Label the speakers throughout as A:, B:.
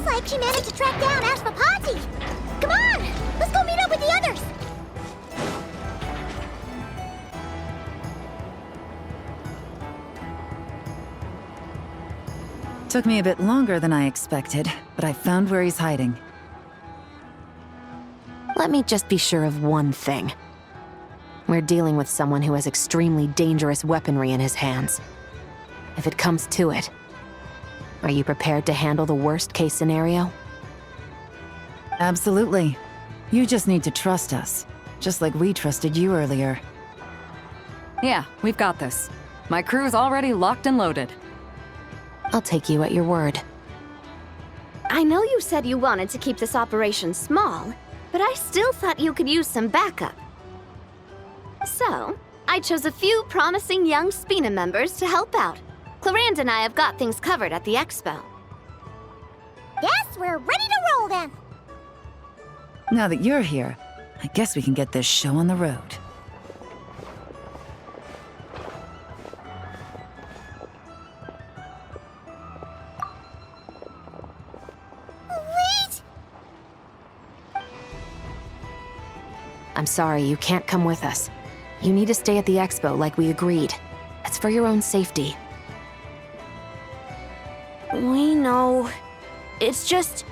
A: Looks like she managed to track down Ashvapati. Come on, let's go meet up with the others.
B: Took me a bit longer than I expected, but I found where he's hiding.
C: Let me just be sure of one thing. We're dealing with someone who has extremely dangerous weaponry in his hands. If it comes to it, are you prepared to handle the worst-case scenario?
B: Absolutely. You just need to trust us, just like we trusted you earlier.
D: Yeah, we've got this. My crew's already locked and loaded.
C: I'll take you at your word.
E: I know you said you wanted to keep this operation small, but I still thought you could use some backup. So, I chose a few promising young Spina members to help out. Clarande and I have got things covered at the expo.
A: Guess we're ready to roll then.
B: Now that you're here, I guess we can get this show on the road.
A: Wait!
C: I'm sorry, you can't come with us. You need to stay at the expo like we agreed. It's for your own safety.
F: We know. It's just...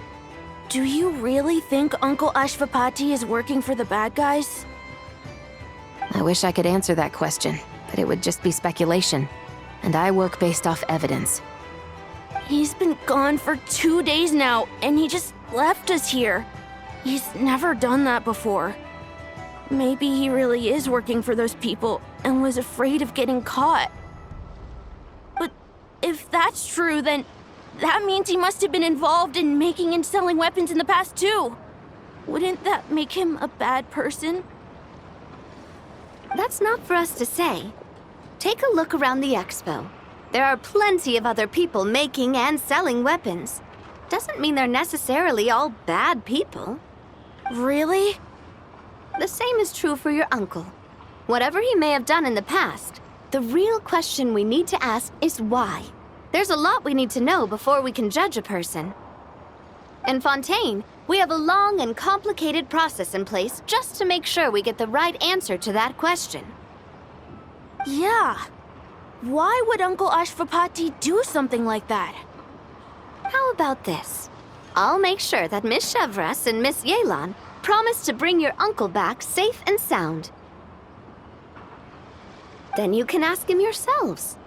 F: Do you really think Uncle Ashvapati is working for the bad guys?
C: I wish I could answer that question, but it would just be speculation. And I work based off evidence.
F: He's been gone for 2 days now, and he just left us here. He's never done that before. Maybe he really is working for those people and was afraid of getting caught. But if that's true, then that means he must have been involved in making and selling weapons in the past too. Wouldn't that make him a bad person?
E: That's not for us to say. Take a look around the expo. There are plenty of other people making and selling weapons. Doesn't mean they're necessarily all bad people.
F: Really?
E: The same is true for your uncle. Whatever he may have done in the past, the real question we need to ask is why. There's a lot we need to know before we can judge a person. In Fontaine, we have a long and complicated process in place just to make sure we get the right answer to that question.
F: Yeah. Why would Uncle Ashvapati do something like that?
E: How about this? I'll make sure that Miss Chevras and Miss Yelan promise to bring your uncle back safe and sound. Then you can ask him yourselves.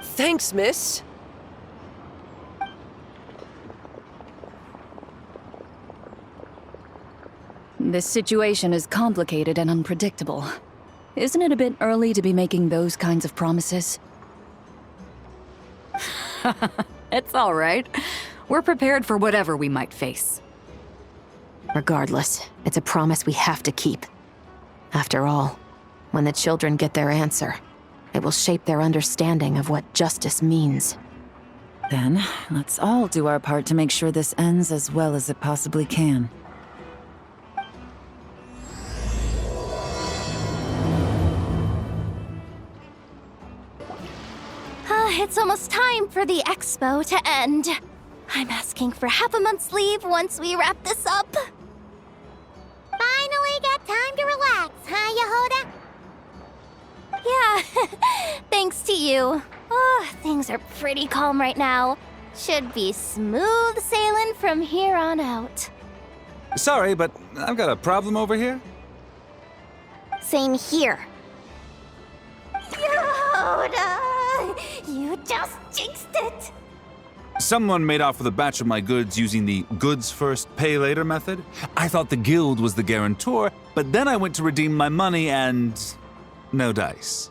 G: Thanks, miss.
D: This situation is complicated and unpredictable. Isn't it a bit early to be making those kinds of promises? It's all right. We're prepared for whatever we might face.
C: Regardless, it's a promise we have to keep. After all, when the children get their answer, it will shape their understanding of what justice means.
B: Then, let's all do our part to make sure this ends as well as it possibly can.
A: It's almost time for the expo to end. I'm asking for half a month's leave once we wrap this up. Finally got time to relax, huh, Yehoda? Yeah, thanks to you. Oh, things are pretty calm right now. Should be smooth sailing from here on out.
H: Sorry, but I've got a problem over here.
A: Same here. Yehoda! You just jinxed it!
H: Someone made off with a batch of my goods using the goods first, pay later method. I thought the guild was the guarantor, but then I went to redeem my money and... no dice.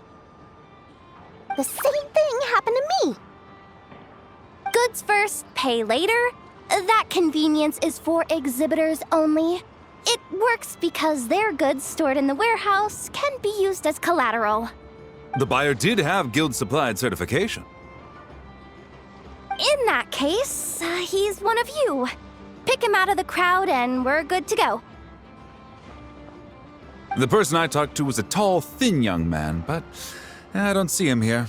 A: The same thing happened to me. Goods first, pay later? That convenience is for exhibitors only. It works because their goods stored in the warehouse can be used as collateral.
H: The buyer did have guild-supplied certification.
A: In that case, he's one of you. Pick him out of the crowd and we're good to go.
H: The person I talked to was a tall, thin young man, but I don't see him here.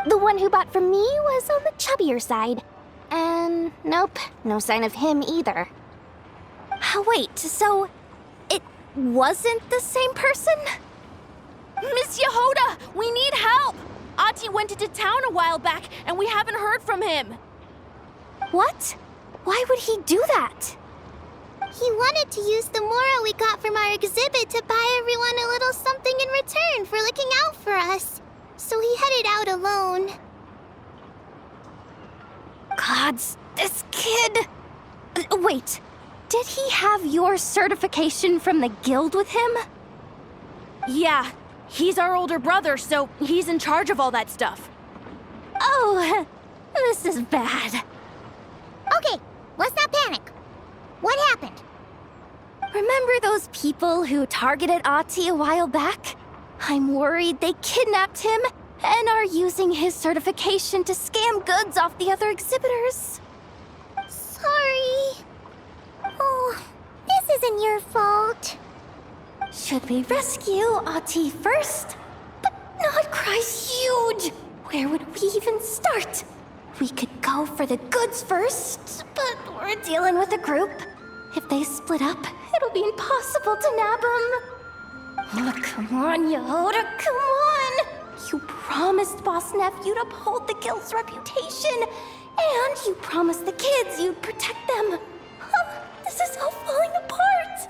A: The one who bought from me was on the chubbier side. And nope, no sign of him either. Wait, so it wasn't the same person?
F: Miss Yehoda, we need help! Ati went into town a while back, and we haven't heard from him.
A: What? Why would he do that?
G: He wanted to use the mora we got from our exhibit to buy everyone a little something in return for looking out for us. So he headed out alone.
A: Gods, this kid... Wait, did he have your certification from the guild with him?
F: Yeah, he's our older brother, so he's in charge of all that stuff.
A: Oh, this is bad.
G: Okay, let's not panic. What happened?
A: Remember those people who targeted Ati a while back? I'm worried they kidnapped him and are using his certification to scam goods off the other exhibitors.
G: Sorry. Oh, this isn't your fault.
A: Should we rescue Ati first? But Nodcry's huge! Where would we even start? We could go for the goods first, but we're dealing with a group. If they split up, it'll be impossible to nab them. Oh, come on, Yehoda, come on! You promised Boss Nephew to uphold the guild's reputation, and you promised the kids you'd protect them. This is all falling apart.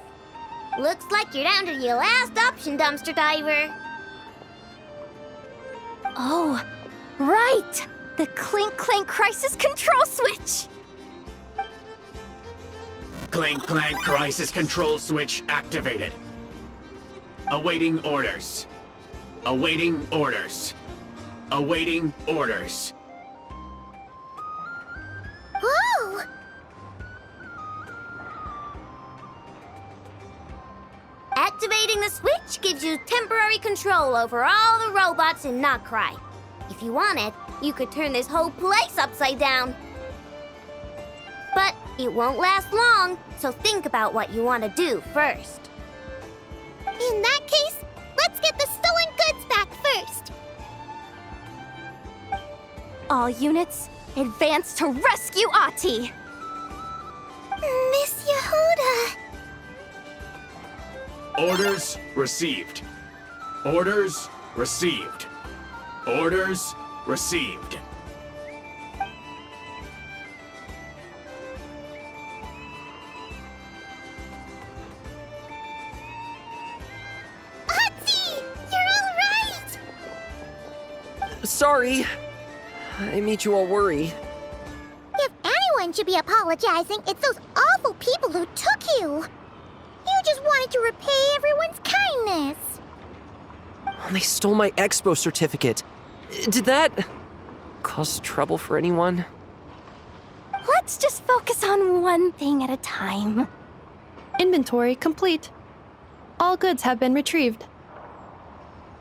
G: Looks like you're down to your last option, dumpster diver.
A: Oh, right! The Clink Clank Crisis Control Switch!
I: Clank Clank Crisis Control Switch activated. Awaiting orders. Awaiting orders. Awaiting orders.
G: Whoa! Activating the switch gives you temporary control over all the robots in Notcry. If you wanted, you could turn this whole place upside down. But it won't last long, so think about what you want to do first. In that case, let's get the stolen goods back first.
A: All units, advance to rescue Ati!
G: Miss Yehoda.
I: Orders received. Orders received. Orders received.
G: Ati! You're all right!
J: Sorry. I made you all worry.
G: If anyone should be apologizing, it's those awful people who took you. You just wanted to repay everyone's kindness.
J: They stole my expo certificate. Did that cause trouble for anyone?
A: Let's just focus on one thing at a time.
K: Inventory complete. All goods have been retrieved.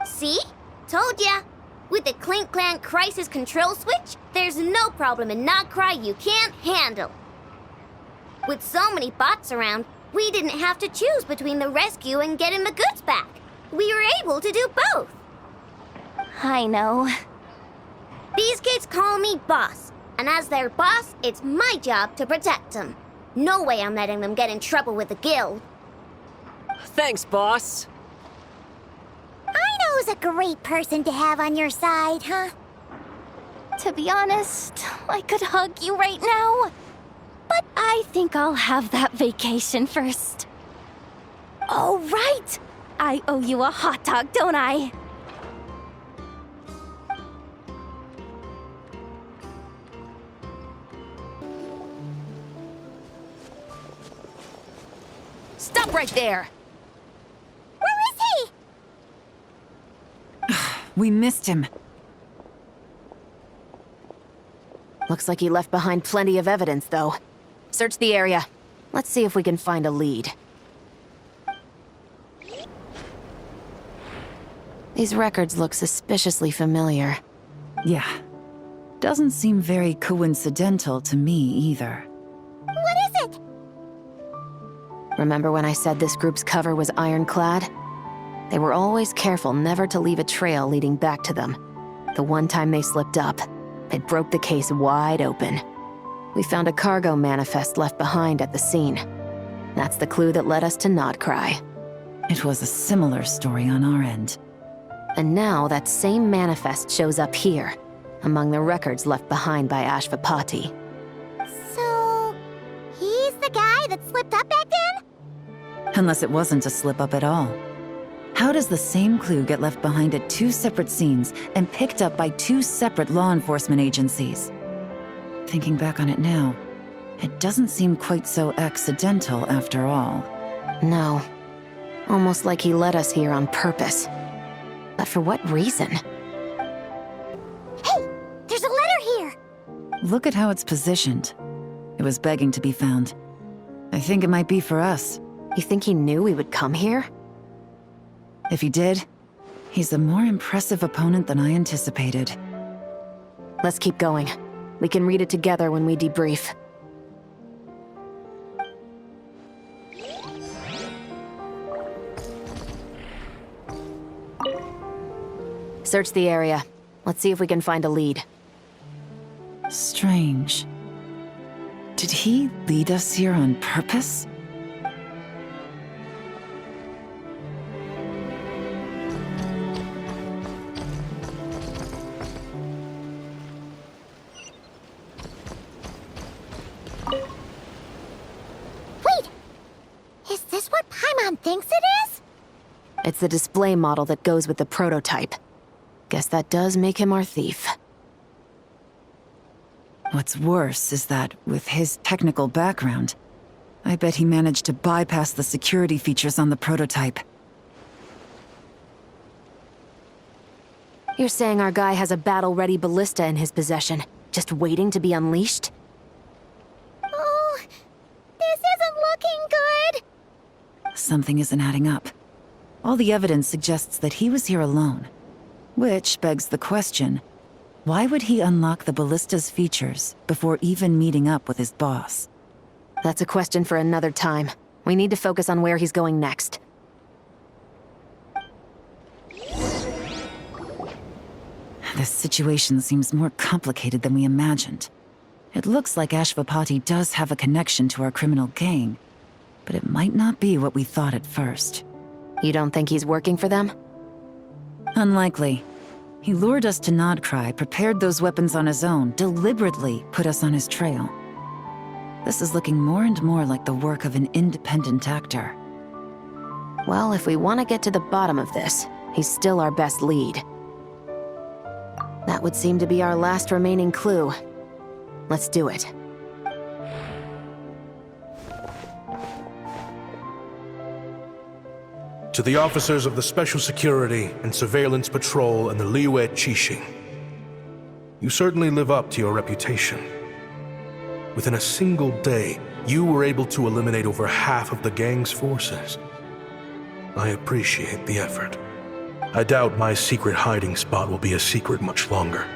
G: See? Told ya. With the Clink Clank Crisis Control Switch, there's no problem in Notcry you can't handle. With so many bots around, we didn't have to choose between the rescue and getting the goods back. We were able to do both.
A: I know.
G: These kids call me boss, and as their boss, it's my job to protect them. No way I'm letting them get in trouble with the guild.
J: Thanks, boss.
G: Ino's a great person to have on your side, huh?
A: To be honest, I could hug you right now. But I think I'll have that vacation first. Oh, right! I owe you a hot dog, don't I?
F: Stop right there!
G: Where is he?
B: We missed him.
C: Looks like he left behind plenty of evidence, though. Search the area. Let's see if we can find a lead. These records look suspiciously familiar.
B: Yeah. Doesn't seem very coincidental to me either.
G: What is it?
C: Remember when I said this group's cover was ironclad? They were always careful never to leave a trail leading back to them. The one time they slipped up, it broke the case wide open. We found a cargo manifest left behind at the scene. That's the clue that led us to Nodcry.
B: It was a similar story on our end.
C: And now that same manifest shows up here, among the records left behind by Ashvapati.
G: So, he's the guy that slipped up back then?
B: Unless it wasn't a slip-up at all. How does the same clue get left behind at 2 separate scenes and picked up by 2 separate law enforcement agencies? Thinking back on it now, it doesn't seem quite so accidental after all.
C: No. Almost like he led us here on purpose. But for what reason?
G: Hey, there's a letter here!
B: Look at how it's positioned. It was begging to be found. I think it might be for us.
C: You think he knew we would come here?
B: If he did, he's a more impressive opponent than I anticipated.
C: Let's keep going. We can read it together when we debrief. Search the area. Let's see if we can find a lead.
B: Strange. Did he lead us here on purpose?
G: Is this what Paimon thinks it is?
C: It's the display model that goes with the prototype. Guess that does make him our thief.
B: What's worse is that, with his technical background, I bet he managed to bypass the security features on the prototype.
C: You're saying our guy has a battle-ready ballista in his possession, just waiting to be unleashed?
G: Oh, this isn't looking good!
B: Something isn't adding up. All the evidence suggests that he was here alone. Which begs the question, why would he unlock the ballista's features before even meeting up with his boss?
C: That's a question for another time. We need to focus on where he's going next.
B: This situation seems more complicated than we imagined. It looks like Ashvapati does have a connection to our criminal gang, but it might not be what we thought at first.
C: You don't think he's working for them?
B: Unlikely. He lured us to Nodcry, prepared those weapons on his own, deliberately put us on his trail. This is looking more and more like the work of an independent actor.
C: Well, if we want to get to the bottom of this, he's still our best lead. That would seem to be our last remaining clue. Let's do it.
L: To the officers of the Special Security and Surveillance Patrol and the Liyue Qixing, you certainly live up to your reputation. Within a single day, you were able to eliminate over half of the gang's forces. I appreciate the effort. I doubt my secret hiding spot will be a secret much longer.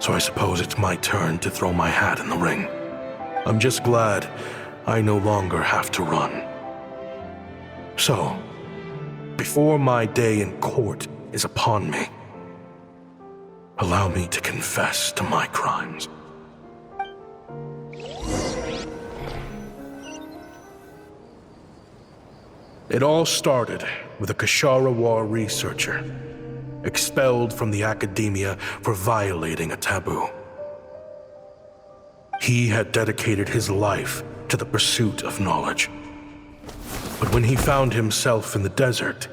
L: So I suppose it's my turn to throw my hat in the ring. I'm just glad I no longer have to run. So, before my day in court is upon me, allow me to confess to my crimes. It all started with a Ksharawar researcher, expelled from the academia for violating a taboo. He had dedicated his life to the pursuit of knowledge. But when he found himself in the desert,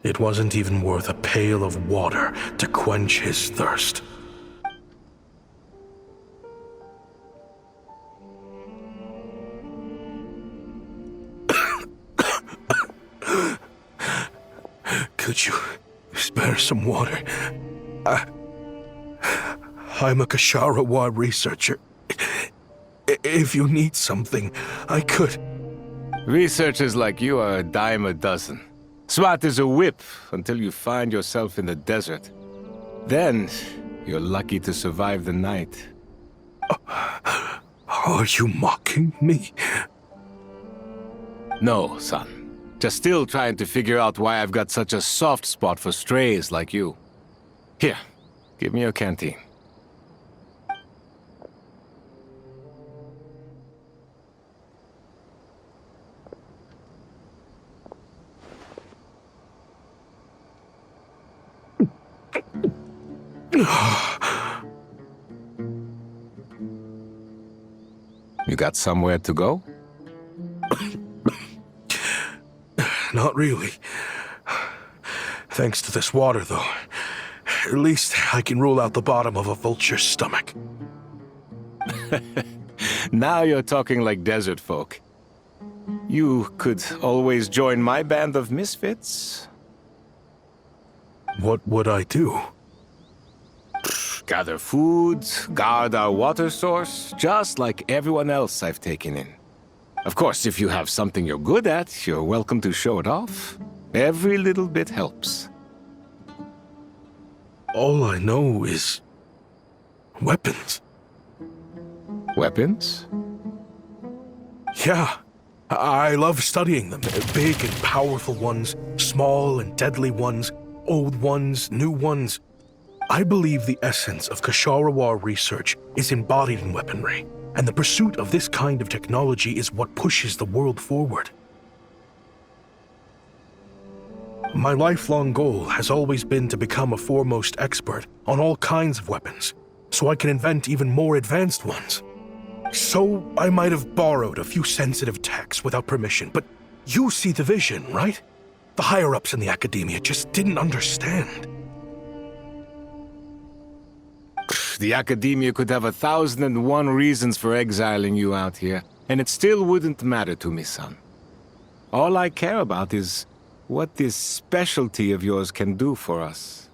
L: it wasn't even worth a pail of water to quench his thirst. Could you spare some water? I'm a Ksharawar researcher. If you need something, I could...
M: Researchers like you are a dime a dozen. Smart as a whip until you find yourself in the desert. Then, you're lucky to survive the night.
L: Are you mocking me?
M: No, son. Just still trying to figure out why I've got such a soft spot for strays like you. Here, give me your canteen. You got somewhere to go?
L: Not really. Thanks to this water, though. At least I can rule out the bottom of a vulture's stomach.
M: Now you're talking like desert folk. You could always join my band of misfits.
L: What would I do?
M: Gather food, guard our water source, just like everyone else I've taken in. Of course, if you have something you're good at, you're welcome to show it off. Every little bit helps.
L: All I know is weapons.
M: Weapons?
L: Yeah. I love studying them. Big and powerful ones, small and deadly ones, old ones, new ones. I believe the essence of Kshatriya research is embodied in weaponry, and the pursuit of this kind of technology is what pushes the world forward. My lifelong goal has always been to become a foremost expert on all kinds of weapons, so I can invent even more advanced ones. So I might have borrowed a few sensitive techs without permission, but you see the vision, right? The higher-ups in the academia just didn't understand.
M: The academia could have 1,001 reasons for exiling you out here, and it still wouldn't matter to me, son. All I care about is what this specialty of yours can do for us.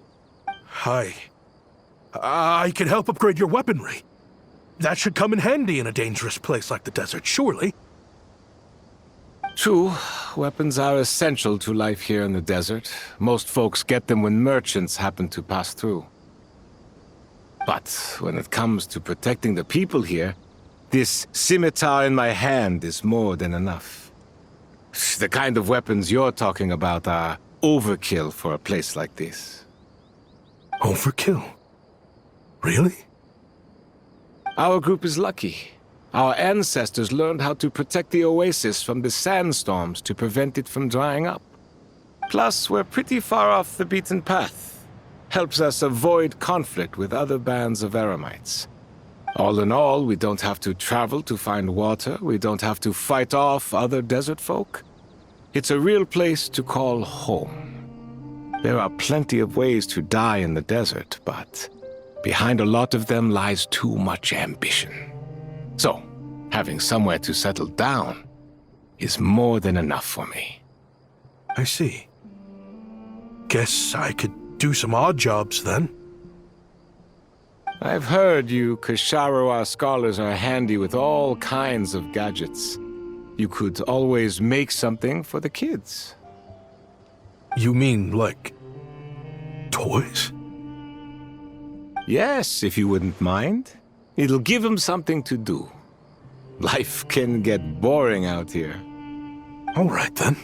L: I can help upgrade your weaponry. That should come in handy in a dangerous place like the desert, surely.
M: True, weapons are essential to life here in the desert. Most folks get them when merchants happen to pass through. But when it comes to protecting the people here, this scimitar in my hand is more than enough. The kind of weapons you're talking about are overkill for a place like this.
L: Overkill? Really?
M: Our group is lucky. Our ancestors learned how to protect the oasis from the sandstorms to prevent it from drying up. Plus, we're pretty far off the beaten path. Helps us avoid conflict with other bands of Eremites. All in all, we don't have to travel to find water, we don't have to fight off other desert folk. It's a real place to call home. There are plenty of ways to die in the desert, but behind a lot of them lies too much ambition. So, having somewhere to settle down is more than enough for me.
L: I see. Guess I could do some odd jobs then.
M: I've heard you Kshatriya scholars are handy with all kinds of gadgets. You could always make something for the kids.
L: You mean, like, toys?
M: Yes, if you wouldn't mind. It'll give them something to do. Life can get boring out here.
L: All right, then.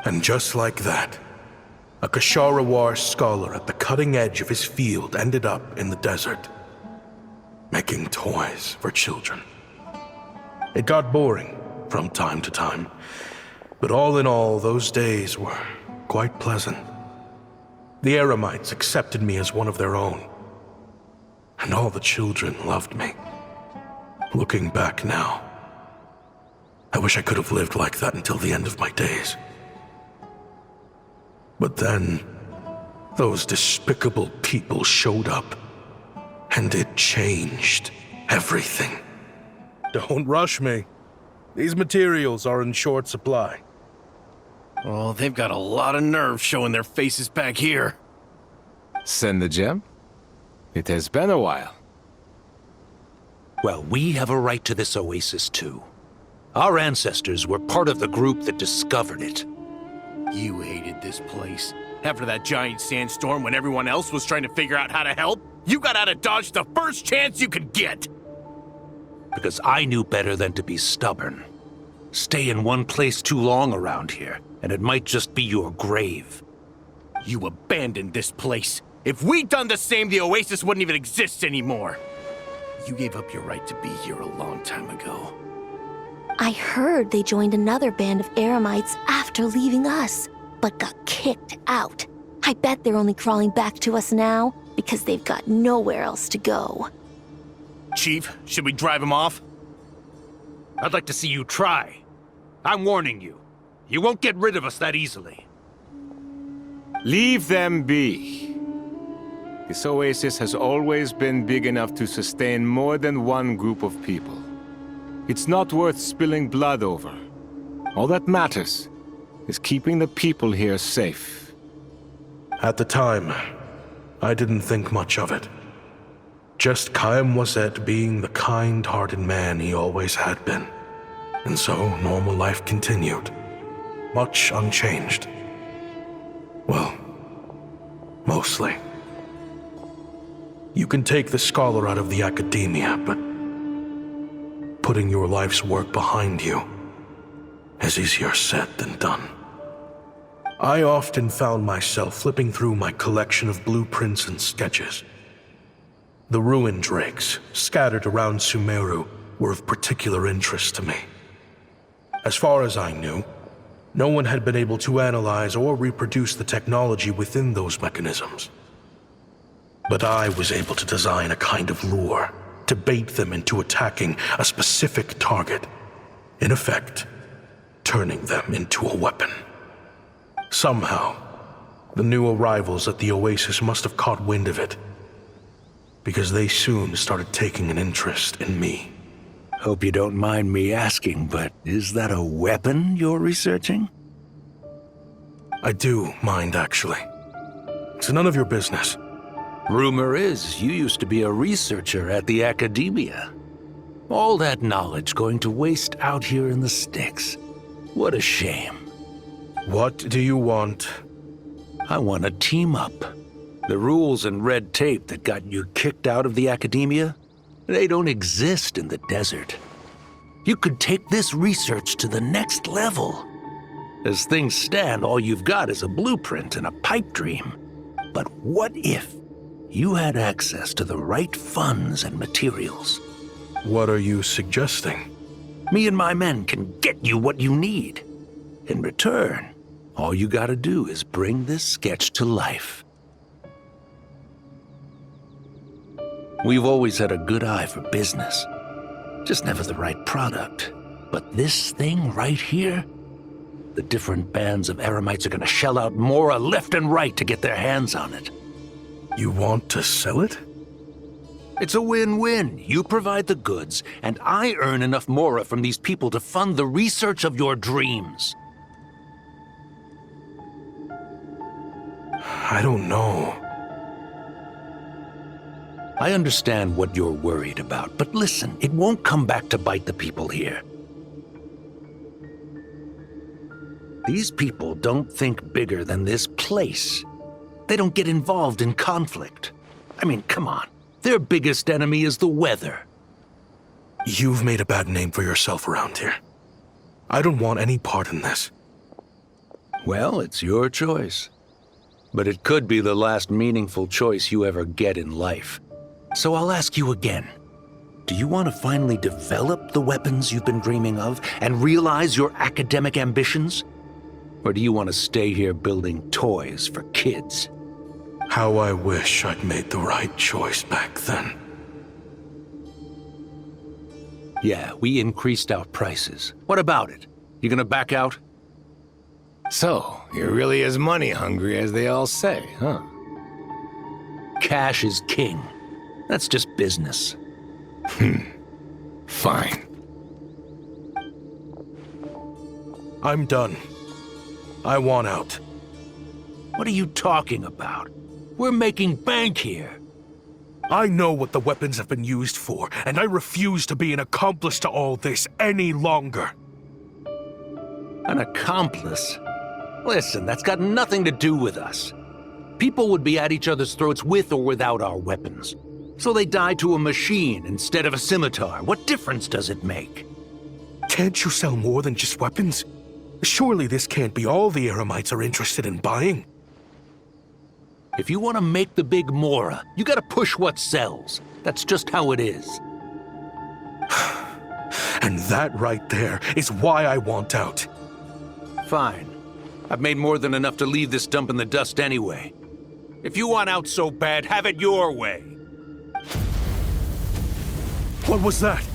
L: And just like that, a Kshatriya scholar at the cutting edge of his field ended up in the desert, making toys for children. It got boring from time to time, but all in all, those days were quite pleasant. The Eremites accepted me as one of their own, and all the children loved me. Looking back now, I wish I could have lived like that until the end of my days. But then, those despicable people showed up, and it changed everything. Don't rush me. These materials are in short supply.
N: Oh, they've got a lot of nerve showing their faces back here.
M: Send the gem? It has been a while.
O: Well, we have a right to this oasis too. Our ancestors were part of the group that discovered it.
N: You hated this place. After that giant sandstorm when everyone else was trying to figure out how to help, you got out of Dodge the first chance you could get.
O: Because I knew better than to be stubborn. Stay in one place too long around here, and it might just be your grave.
N: You abandoned this place. If we'd done the same, the Oasis wouldn't even exist anymore. You gave up your right to be here a long time ago.
F: I heard they joined another band of Eremites after leaving us, but got kicked out. I bet they're only crawling back to us now because they've got nowhere else to go.
N: Chief, should we drive him off?
O: I'd like to see you try. I'm warning you. You won't get rid of us that easily.
M: Leave them be. This oasis has always been big enough to sustain more than one group of people. It's not worth spilling blood over. All that matters is keeping the people here safe.
L: At the time, I didn't think much of it. Just Chaim Wazet being the kind-hearted man he always had been. And so, normal life continued. Much unchanged. Well, mostly. You can take the scholar out of the academia, but putting your life's work behind you is easier said than done. I often found myself flipping through my collection of blueprints and sketches. The ruin drakes scattered around Sumeru were of particular interest to me. As far as I knew, no one had been able to analyze or reproduce the technology within those mechanisms. But I was able to design a kind of lure to bait them into attacking a specific target, in effect, turning them into a weapon. Somehow, the new arrivals at the Oasis must have caught wind of it, because they soon started taking an interest in me.
O: Hope you don't mind me asking, but is that a weapon you're researching?
L: I do mind, actually. It's none of your business.
O: Rumor is you used to be a researcher at the academia. All that knowledge going to waste out here in the sticks. What a shame.
L: What do you want?
O: I want to team up. The rules and red tape that got you kicked out of the academia, they don't exist in the desert. You could take this research to the next level. As things stand, all you've got is a blueprint and a pipe dream. But what if you had access to the right funds and materials?
L: What are you suggesting?
O: Me and my men can get you what you need. In return, all you gotta do is bring this sketch to life. We've always had a good eye for business. Just never the right product. But this thing right here, the different bands of Eremites are gonna shell out Mora left and right to get their hands on it.
L: You want to sell it?
O: It's a win-win. You provide the goods, and I earn enough Mora from these people to fund the research of your dreams.
L: I don't know.
O: I understand what you're worried about, but listen, it won't come back to bite the people here. These people don't think bigger than this place. They don't get involved in conflict. I mean, come on. Their biggest enemy is the weather.
L: You've made a bad name for yourself around here. I don't want any part in this.
O: Well, it's your choice. But it could be the last meaningful choice you ever get in life. So I'll ask you again. Do you want to finally develop the weapons you've been dreaming of and realize your academic ambitions? Or do you want to stay here building toys for kids?
L: How I wish I'd made the right choice back then.
O: Yeah, we increased our prices. What about it? You gonna back out?
M: So, you're really as money hungry as they all say, huh?
O: Cash is king. That's just business.
M: Fine.
L: I'm done. I want out.
O: What are you talking about? We're making bank here.
L: I know what the weapons have been used for, and I refuse to be an accomplice to all this any longer.
O: An accomplice? Listen, that's got nothing to do with us. People would be at each other's throats with or without our weapons. So they die to a machine instead of a scimitar. What difference does it make?
L: Can't you sell more than just weapons? Surely this can't be all the Eremites are interested in buying.
O: If you want to make the big Mora, you gotta push what sells. That's just how it is.
L: And that right there is why I want out.
O: Fine. I've made more than enough to leave this dump in the dust anyway.
N: If you want out so bad, have it your way.
L: What was that?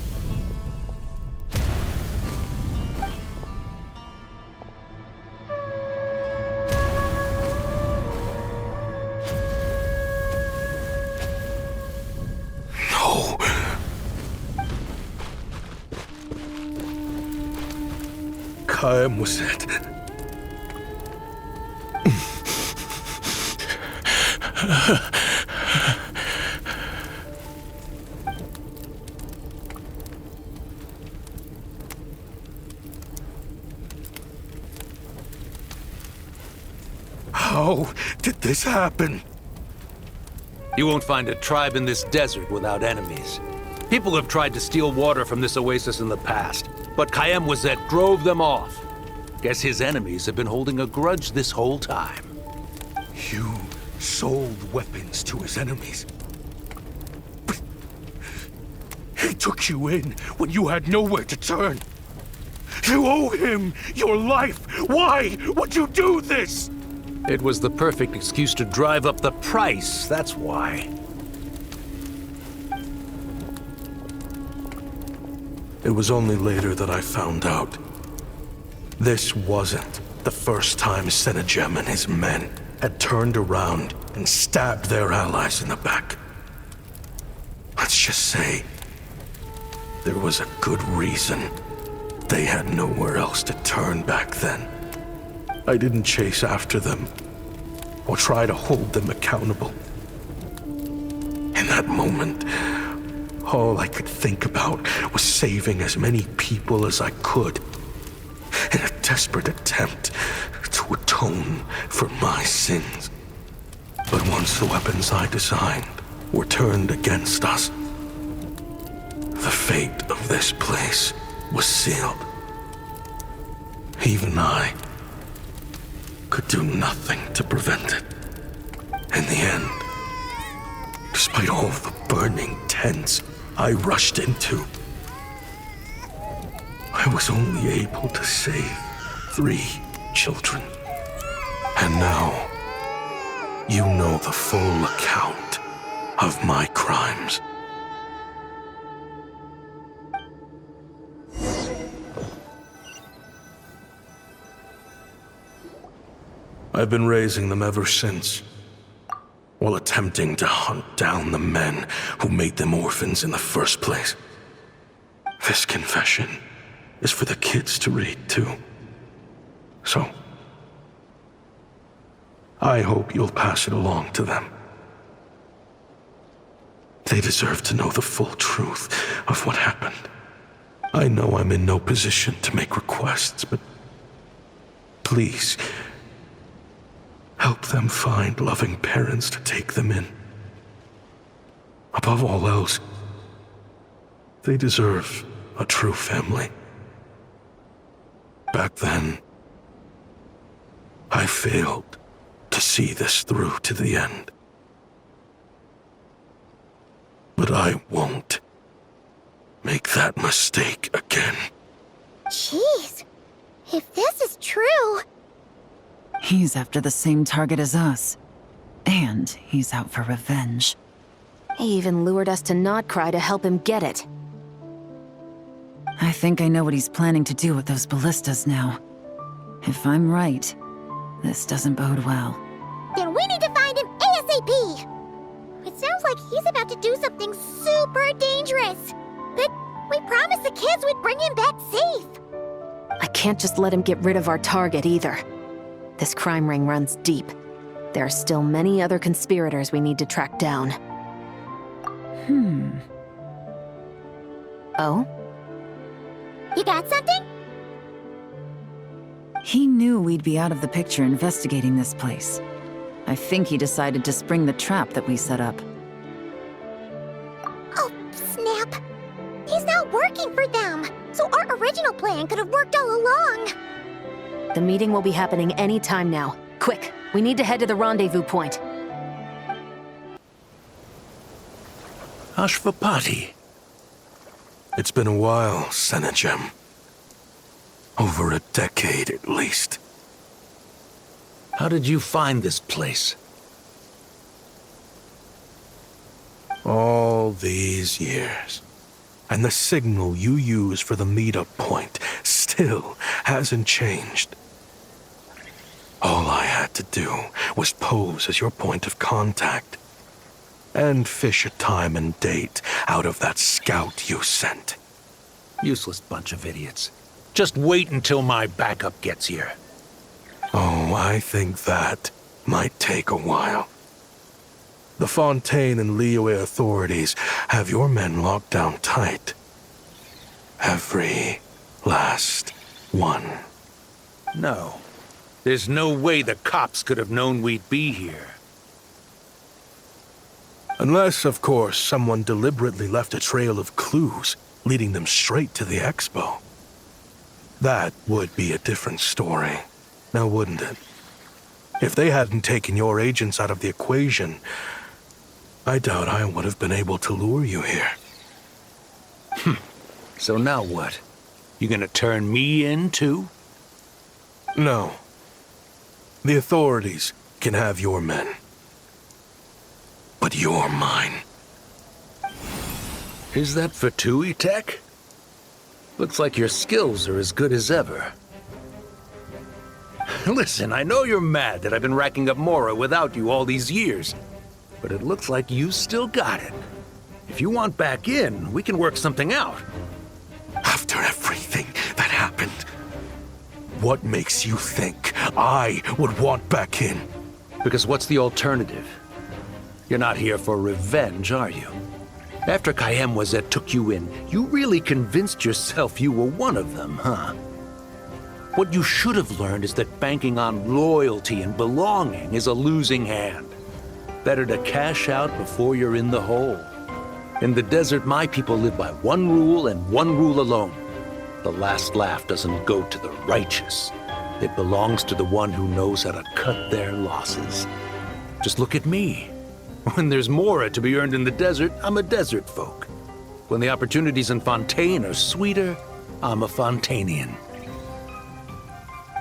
L: No. Kaem was it. How did this happen?
O: You won't find a tribe in this desert without enemies. People have tried to steal water from this oasis in the past, but Kaem Wazet drove them off. Guess his enemies have been holding a grudge this whole time.
L: You sold weapons to his enemies. But he took you in when you had nowhere to turn. You owe him your life. Why would you do this?
O: It was the perfect excuse to drive up the price, that's why.
L: It was only later that I found out. This wasn't the first time Senegem and his men had turned around and stabbed their allies in the back. Let's just say, there was a good reason they had nowhere else to turn back then. I didn't chase after them or try to hold them accountable. In that moment, all I could think about was saving as many people as I could in a desperate attempt to atone for my sins. But once the weapons I designed were turned against us, the fate of this place was sealed. Even I could do nothing to prevent it. In the end, despite all the burning tents I rushed into, I was only able to save 3 children. And now, you know the full account of my crimes. I've been raising them ever since, while attempting to hunt down the men who made them orphans in the first place. This confession is for the kids to read, too. So, I hope you'll pass it along to them. They deserve to know the full truth of what happened. I know I'm in no position to make requests, but please, help them find loving parents to take them in. Above all else, they deserve a true family. Back then, I failed to see this through to the end. But I won't make that mistake again.
A: Jeez, if this is true...
B: He's after the same target as us. And he's out for revenge.
C: He even lured us to Notcry to help him get it.
B: I think I know what he's planning to do with those ballistas now. If I'm right, this doesn't bode well.
A: Then we need to find him ASAP! It sounds like he's about to do something super dangerous. But we promised the kids we'd bring him back safe.
C: I can't just let him get rid of our target either. This crime ring runs deep. There are still many other conspirators we need to track down. Oh?
A: You got something?
B: He knew we'd be out of the picture investigating this place. I think he decided to spring the trap that we set up.
A: Oh, snap. He's not working for them. So our original plan could have worked all along.
C: The meeting will be happening any time now. Quick, we need to head to the rendezvous point.
O: Ashvapati.
L: It's been a while, Senegem. Over a decade, at least.
O: How did you find this place?
L: All these years. And the signal you use for the meetup point still hasn't changed. All I had to do was pose as your point of contact. And fish a time and date out of that scout you sent.
O: Useless bunch of idiots. Just wait until my backup gets here.
L: Oh, I think that might take a while. The Fontaine and Liyue authorities have your men locked down tight. Every last one.
O: No. There's no way the cops could have known we'd be here.
L: Unless, of course, someone deliberately left a trail of clues, leading them straight to the expo. That would be a different story, now wouldn't it? If they hadn't taken your agents out of the equation, I doubt I would have been able to lure you here.
O: So now what? You gonna turn me in, too?
L: No. The authorities can have your men. But you're mine.
O: Is that Fatui tech? Looks like your skills are as good as ever. Listen, I know you're mad that I've been racking up Mora without you all these years, but it looks like you still got it. If you want back in, we can work something out.
L: After everything that happened, what makes you think I would want back in?
O: Because what's the alternative? You're not here for revenge, are you? After Kayemwazet took you in, you really convinced yourself you were one of them, huh? What you should have learned is that banking on loyalty and belonging is a losing hand. Better to cash out before you're in the hole. In the desert, my people live by one rule and one rule alone. The last laugh doesn't go to the righteous. It belongs to the one who knows how to cut their losses. Just look at me. When there's Mora to be earned in the desert, I'm a desert folk. When the opportunities in Fontaine are sweeter, I'm a Fontanian.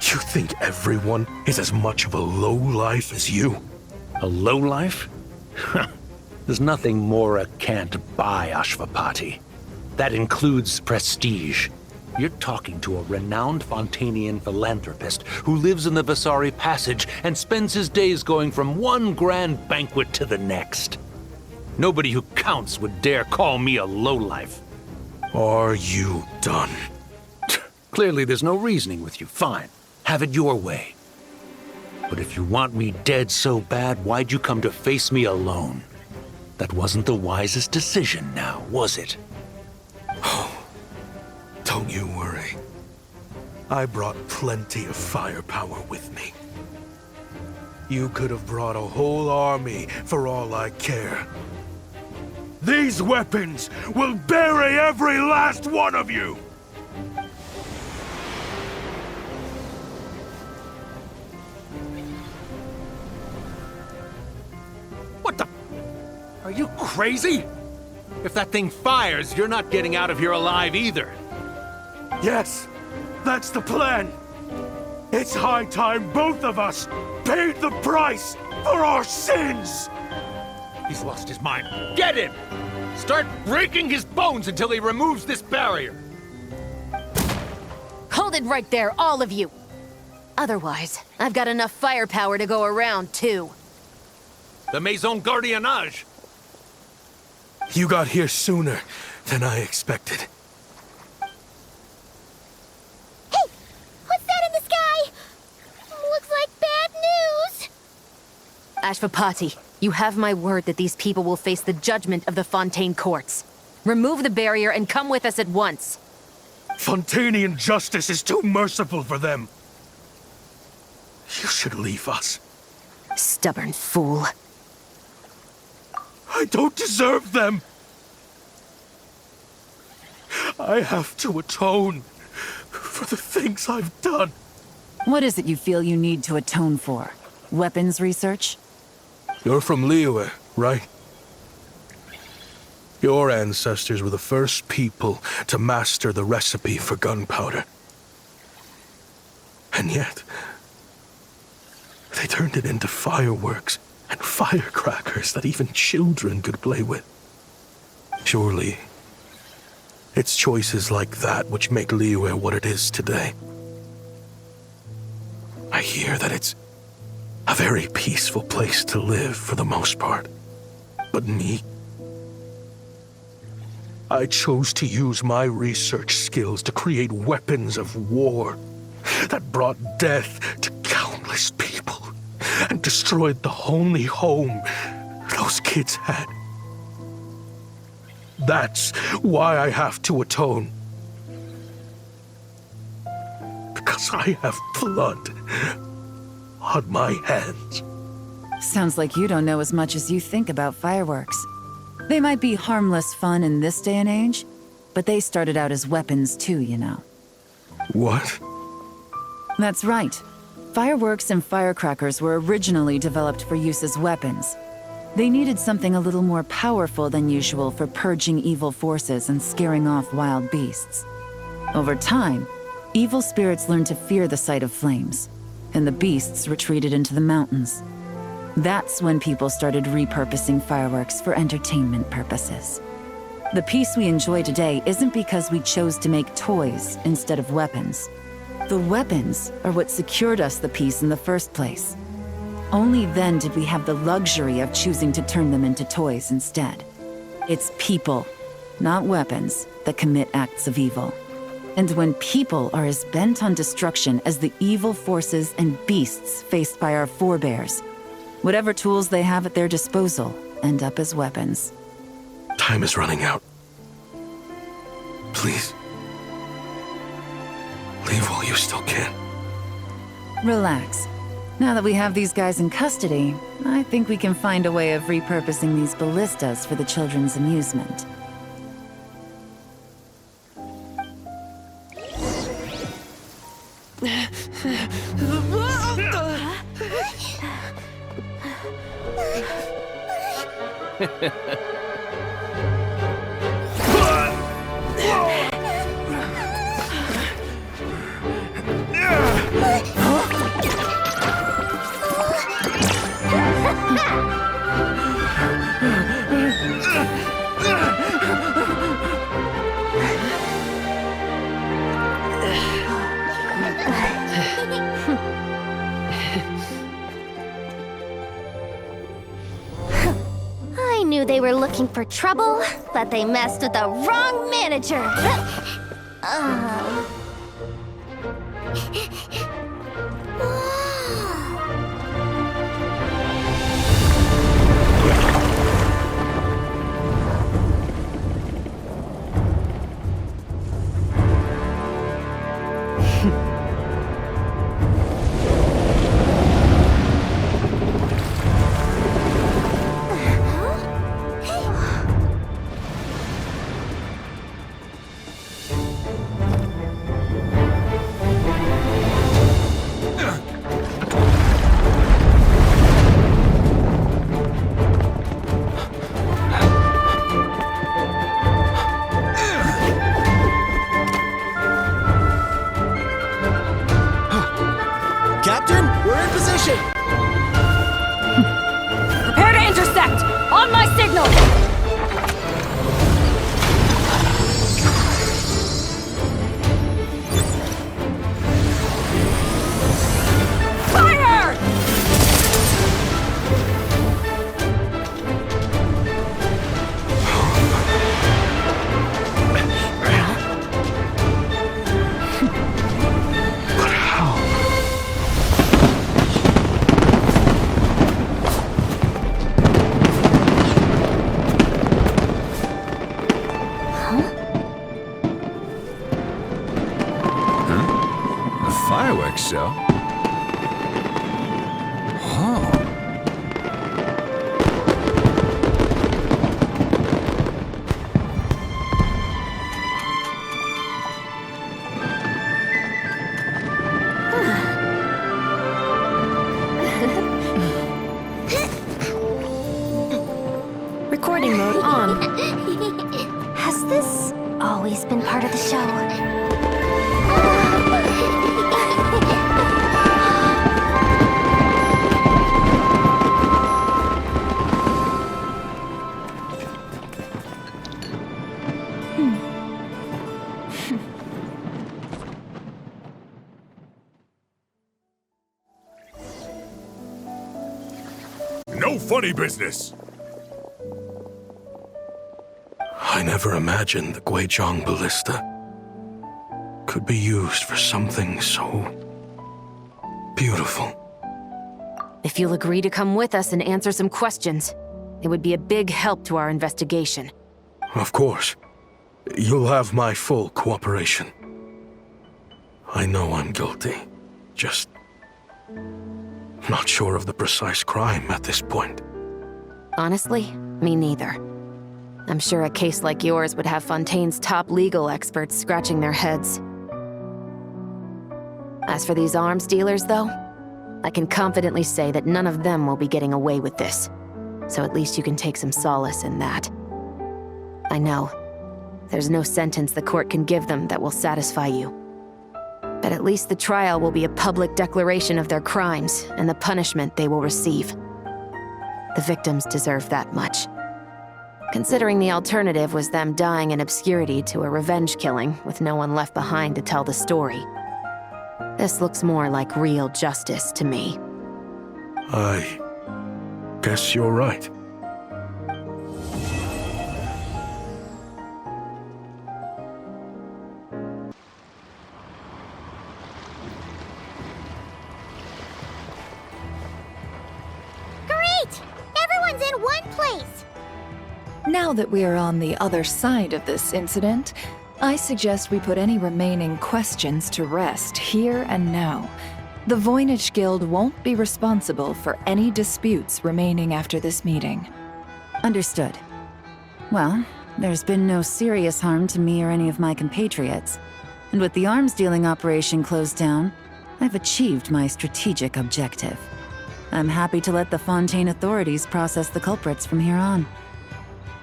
L: You think everyone is as much of a lowlife as you?
O: A lowlife? There's nothing Mora can't buy, Ashvapati. That includes prestige. You're talking to a renowned Fontanian philanthropist who lives in the Vasari Passage and spends his days going from one grand banquet to the next. Nobody who counts would dare call me a lowlife.
L: Are you done?
O: Clearly there's no reasoning with you. Fine. Have it your way. But if you want me dead so bad, why'd you come to face me alone? That wasn't the wisest decision now, was it?
L: Don't you worry. I brought plenty of firepower with me. You could have brought a whole army for all I care. These weapons will bury every last one of you!
O: What the? Are you crazy? If that thing fires, you're not getting out of here alive either.
L: Yes, that's the plan. It's high time both of us paid the price for our sins!
O: He's lost his mind. Get him! Start breaking his bones until he removes this barrier.
C: Hold it right there, all of you! Otherwise, I've got enough firepower to go around, too.
O: The Maison Gardiennage!
L: You got here sooner than I expected.
C: Ashvapati, you have my word that these people will face the judgment of the Fontaine courts. Remove the barrier and come with us at once.
L: Fontanian justice is too merciful for them. You should leave us.
C: Stubborn fool.
L: I don't deserve them. I have to atone for the things I've done.
B: What is it you feel you need to atone for? Weapons research?
L: You're from Liyue, right? Your ancestors were the first people to master the recipe for gunpowder. And yet, they turned it into fireworks and firecrackers that even children could play with. Surely, it's choices like that which make Liyue what it is today. I hear that it's a very peaceful place to live for the most part. But me, I chose to use my research skills to create weapons of war that brought death to countless people and destroyed the only home those kids had. That's why I have to atone. Because I have blood on my hands.
B: Sounds like you don't know as much as you think about fireworks. They might be harmless fun in this day and age, but they started out as weapons too, you know.
L: What?
B: That's right. Fireworks and firecrackers were originally developed for use as weapons. They needed something a little more powerful than usual for purging evil forces and scaring off wild beasts. Over time, evil spirits learned to fear the sight of flames, and the beasts retreated into the mountains. That's when people started repurposing fireworks for entertainment purposes. The peace we enjoy today isn't because we chose to make toys instead of weapons. The weapons are what secured us the peace in the first place. Only then did we have the luxury of choosing to turn them into toys instead. It's people, not weapons, that commit acts of evil. And when people are as bent on destruction as the evil forces and beasts faced by our forebears, whatever tools they have at their disposal end up as weapons.
L: Time is running out. Please. Leave while you still can.
B: Relax. Now that we have these guys in custody, I think we can find a way of repurposing these ballistas for the children's amusement.
A: I knew they were looking for trouble, but they messed with the wrong manager.
P: Captain, we're in position!
D: Prepare to intersect! On my signal! Fire!
L: But how?
H: Fireworks show? Oh.
K: Recording mode on.
A: Has this always been part of the show?
Q: No funny business!
L: I never imagined the Guizhong ballista could be used for something so beautiful.
C: If you'll agree to come with us and answer some questions, it would be a big help to our investigation.
L: Of course. You'll have my full cooperation. I know I'm guilty. Just not sure of the precise crime at this point.
C: Honestly, me neither. I'm sure a case like yours would have Fontaine's top legal experts scratching their heads. As for these arms dealers, though, I can confidently say that none of them will be getting away with this. So at least you can take some solace in that. I know, there's no sentence the court can give them that will satisfy you. But at least the trial will be a public declaration of their crimes and the punishment they will receive. The victims deserve that much. Considering the alternative was them dying in obscurity to a revenge killing with no one left behind to tell the story. This looks more like real justice to me.
L: I guess you're right.
G: Great! Everyone's in one place!
D: Now that we are on the other side of this incident, I suggest we put any remaining questions to rest here and now. The Voynich Guild won't be responsible for any disputes remaining after this meeting.
B: Understood. Well, there's been no serious harm to me or any of my compatriots. And with the arms dealing operation closed down, I've achieved my strategic objective. I'm happy to let the Fontaine authorities process the culprits from here on.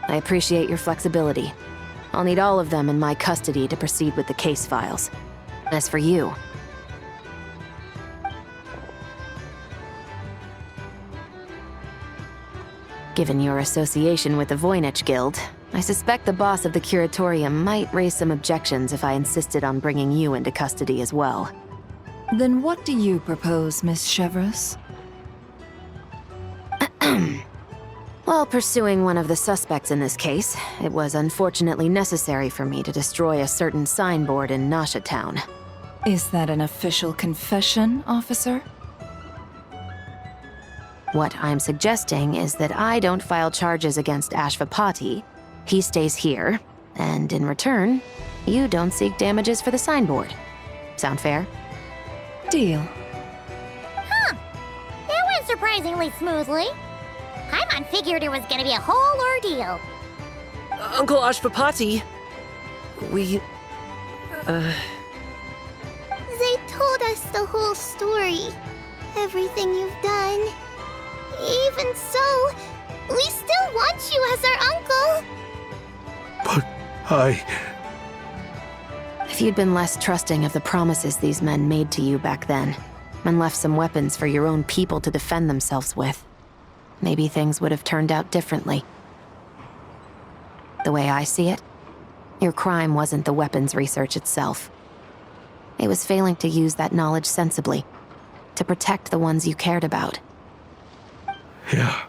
C: I appreciate your flexibility. I'll need all of them in my custody to proceed with the case files. As for you... Given your association with the Voynich Guild, I suspect the boss of the Curatorium might raise some objections if I insisted on bringing you into custody as well.
D: Then what do you propose, Miss Chevreuse?
C: While pursuing one of the suspects in this case, it was unfortunately necessary for me to destroy a certain signboard in Nasha Town.
D: Is that an official confession, officer?
C: What I'm suggesting is that I don't file charges against Ashvapati, he stays here, and in return, you don't seek damages for the signboard. Sound fair?
D: Deal.
G: Huh. That went surprisingly smoothly. Paimon figured it was gonna be a whole ordeal.
J: Uncle Ashvapati, we...
G: They told us the whole story. Everything you've done. Even so, we still want you as our uncle.
L: But I...
C: If you'd been less trusting of the promises these men made to you back then, and left some weapons for your own people to defend themselves with, maybe things would have turned out differently. The way I see it, your crime wasn't the weapons research itself. It was failing to use that knowledge sensibly, to protect the ones you cared about.
L: Yeah.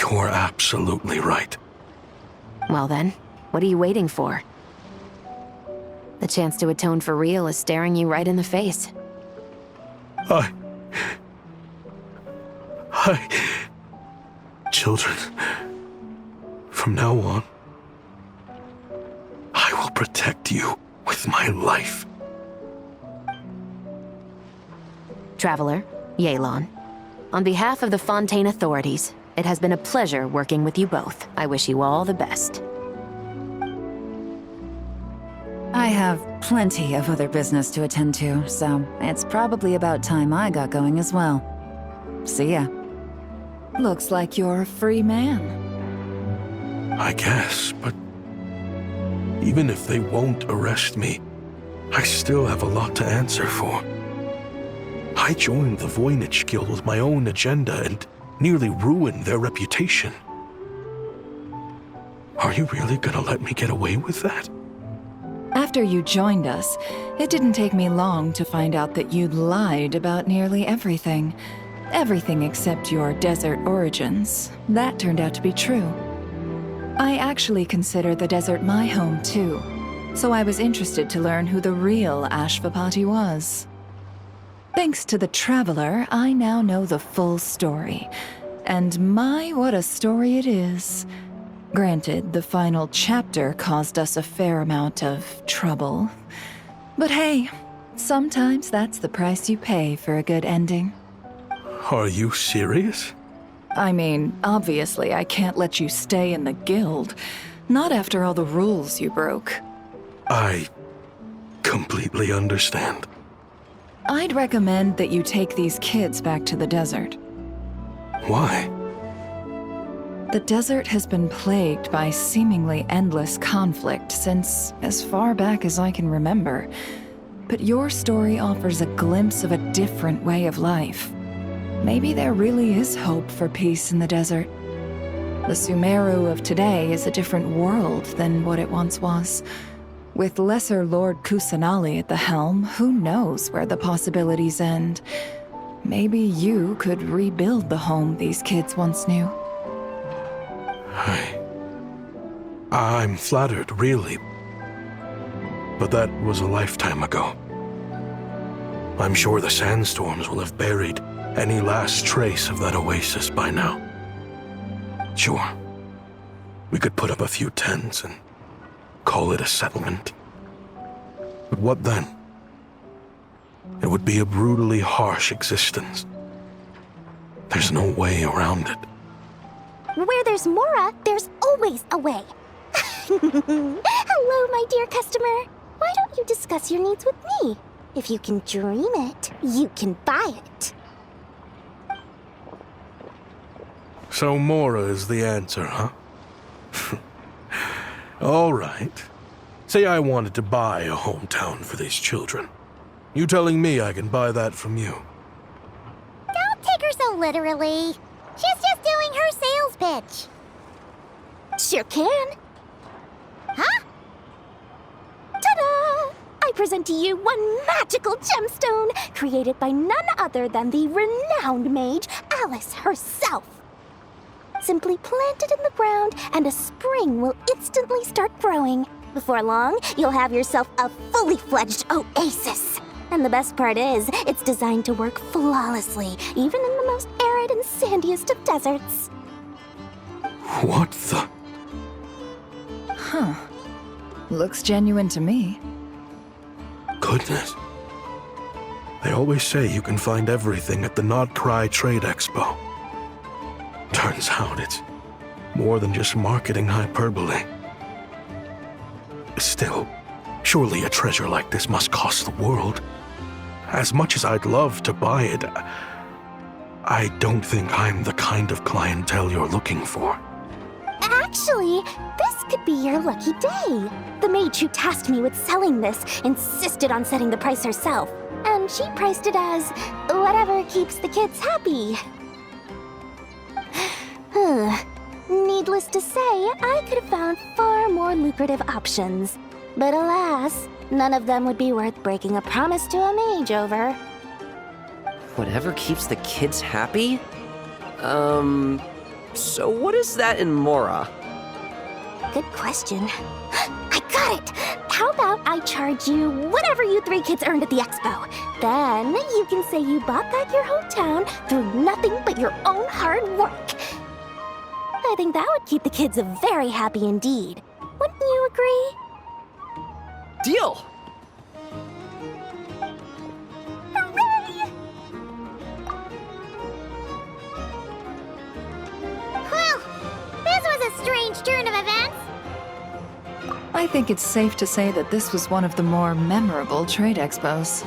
L: You're absolutely right.
C: Well then, what are you waiting for? The chance to atone for real is staring you right in the face.
L: Children, from now on, I will protect you with my life.
C: Traveler, Yelan, on behalf of the Fontaine authorities, it has been a pleasure working with you both. I wish you all the best.
B: I have plenty of other business to attend to, so it's probably about time I got going as well. See ya.
D: Looks like you're a free man.
L: I guess, but even if they won't arrest me, I still have a lot to answer for. I joined the Voynich Guild with my own agenda and nearly ruined their reputation. Are you really gonna let me get away with that?
D: After you joined us, it didn't take me long to find out that you'd lied about nearly everything. Everything except your desert origins. That turned out to be true. I actually consider the desert my home too, so I was interested to learn who the real Ashvapati was. Thanks to the Traveler, I now know the full story. And my, what a story it is. Granted, the final chapter caused us a fair amount of trouble. But hey, sometimes that's the price you pay for a good ending.
L: Are you serious?
D: I mean, obviously I can't let you stay in the guild. Not after all the rules you broke.
L: I completely understand.
D: I'd recommend that you take these kids back to the desert.
L: Why?
D: The desert has been plagued by seemingly endless conflict since as far back as I can remember. But your story offers a glimpse of a different way of life. Maybe there really is hope for peace in the desert. The Sumeru of today is a different world than what it once was. With Lesser Lord Kusanali at the helm, who knows where the possibilities end? Maybe you could rebuild the home these kids once knew.
L: I'm flattered, really. But that was a lifetime ago. I'm sure the sandstorms will have buried any last trace of that oasis by now. Sure, we could put up a few tents and call it a settlement. But what then? It would be a brutally harsh existence. There's no way around it.
A: Where there's Mora, there's always a way. Hello, my dear customer. Why don't you discuss your needs with me? If you can dream it, you can buy it.
L: So Mora is the answer, huh? All right. Say I wanted to buy a hometown for these children. You telling me I can buy that from you?
G: Don't take her so literally. She's just doing her sales pitch.
A: Sure can.
G: Huh?
A: Ta-da! I present to you one magical gemstone created by none other than the renowned mage Alice herself. Simply plant it in the ground and a spring will instantly start growing. Before long, you'll have yourself a fully fledged oasis. And the best part is, it's designed to work flawlessly, even in the most arid and sandiest of deserts.
L: What the?
D: Huh. Looks genuine to me.
L: Goodness. They always say you can find everything at the Not Cry Trade Expo. Turns out it's more than just marketing hyperbole. Still, surely a treasure like this must cost the world. As much as I'd love to buy it, I don't think I'm the kind of clientele you're looking for.
A: Actually, this could be your lucky day. The mage who tasked me with selling this insisted on setting the price herself, and she priced it as whatever keeps the kids happy. Needless to say, I could have found far more lucrative options. But alas, none of them would be worth breaking a promise to a mage over.
J: Whatever keeps the kids happy? So what is that in Mora?
A: Good question. I got it! How about I charge you whatever you three kids earned at the expo? Then you can say you bought back your hometown through nothing but your own hard work. I think that would keep the kids very happy indeed. Wouldn't you agree?
J: Deal!
A: Hooray!
G: Whew! This was a strange turn of events.
D: I think it's safe to say that this was one of the more memorable trade expos.